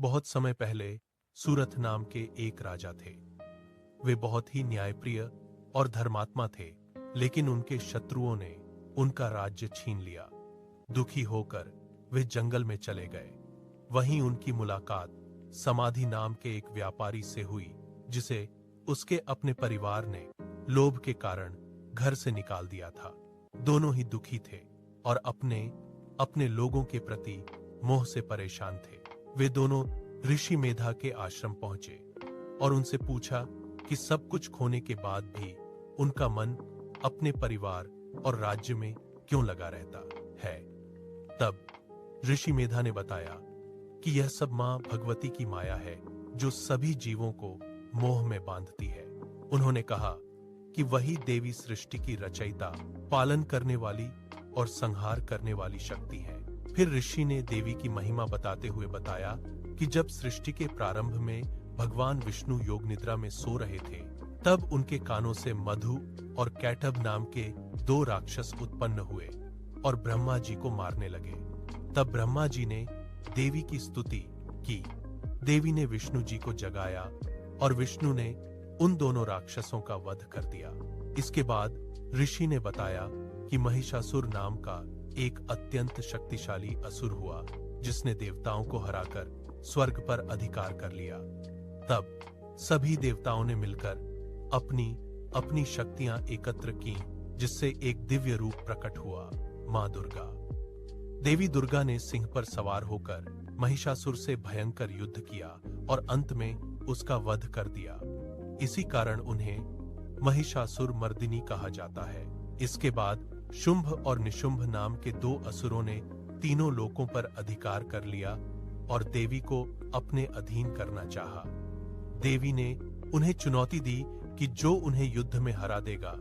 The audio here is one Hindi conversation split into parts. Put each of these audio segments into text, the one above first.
बहुत समय पहले सूरथ नाम के एक राजा थे। वे बहुत ही न्यायप्रिय और धर्मात्मा थे, लेकिन उनके शत्रुओं ने उनका राज्य छीन लिया। दुखी होकर वे जंगल में चले गए। वहीं उनकी मुलाकात समाधि नाम के एक व्यापारी से हुई, जिसे उसके अपने परिवार ने लोभ के कारण घर से निकाल दिया था। दोनों ही दुखी थे और अपने लोगों के प्रति मोह से परेशान थे। वे दोनों ऋषि मेधा के आश्रम पहुंचे और उनसे पूछा कि सब कुछ खोने के बाद भी उनका मन अपने परिवार और राज्य में क्यों लगा रहता है। तब ऋषि मेधा ने बताया कि यह सब मां भगवती की माया है, जो सभी जीवों को मोह में बांधती है। उन्होंने कहा कि वही देवी सृष्टि की रचयिता, पालन करने वाली और संहार करने वाली शक्ति है। फिर ऋषि ने देवी की महिमा बताते हुए बताया कि जब सृष्टि के प्रारंभ में भगवान विष्णु योग निद्रा में सो रहे थे, तब उनके कानों से मधु और कैटभ नाम के दो राक्षस उत्पन्न हुए और ब्रह्मा जी को मारने लगे। तब ब्रह्मा जी ने देवी की स्तुति की। देवी ने विष्णु जी को जगाया और विष्णु ने उन दोनों राक्षसों का वध कर दिया। इसके बाद ऋषि ने बताया कि महिषासुर नाम का एक अत्यंत शक्तिशाली असुर हुआ, जिसने देवताओं को हराकर स्वर्ग पर अधिकार कर लिया। तब सभी देवताओं ने मिलकर अपनी शक्तियां एकत्र की, जिससे एक दिव्य रूप प्रकट हुआ, मां दुर्गा। देवी दुर्गा ने सिंह पर सवार होकर महिषासुर से भयंकर युद्ध किया और अंत में उसका वध कर दिया। इसी कारण उन्हें महिषासुर मर्दिनी कहा जाता है। इसके बाद शुंभ और निशुंभ नाम के दो असुरों ने तीनों लोकों पर अधिकार कर लिया और देवी को अपने अधीन करना चाहा। देवी ने उन्हें चुनौती दी कि जो उन्हें युद्ध में हरा देगा,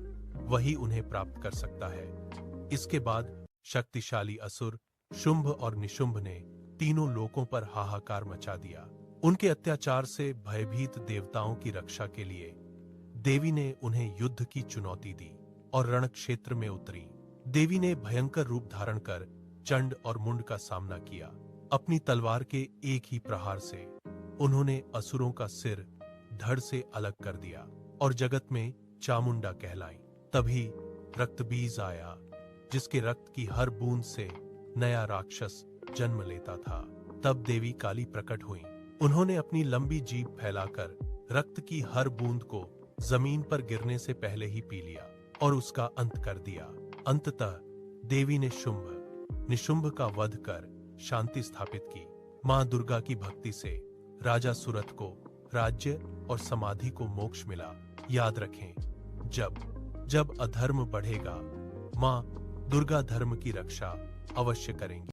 वही उन्हें प्राप्त कर सकता है। इसके बाद शक्तिशाली असुर शुंभ और निशुंभ ने तीनों लोकों पर हाहाकार मचा दिया। उनके अत्याचार से भयभीत देवताओं की रक्षा के लिए देवी ने उन्हें युद्ध की चुनौती दी और रण क्षेत्र में उतरी। देवी ने भयंकर रूप धारण कर चंड और मुंड का सामना किया। अपनी तलवार के एक ही प्रहार से उन्होंने असुरों का सिर धड़ से अलग कर दिया और जगत में चामुंडा कहलाई। तभी रक्तबीज आया, जिसके रक्त की हर बूंद से नया राक्षस जन्म लेता था। तब देवी काली प्रकट हुई। उन्होंने अपनी लंबी जीभ फैलाकर रक्त की हर बूंद को जमीन पर गिरने से पहले ही पी लिया और उसका अंत कर दिया। अंततः देवी ने शुंभ निशुंभ का वध कर शांति स्थापित की। मां दुर्गा की भक्ति से राजा सूरथ को राज्य और समाधि को मोक्ष मिला। याद रखें, जब अधर्म बढ़ेगा, मां दुर्गा धर्म की रक्षा अवश्य करेंगी।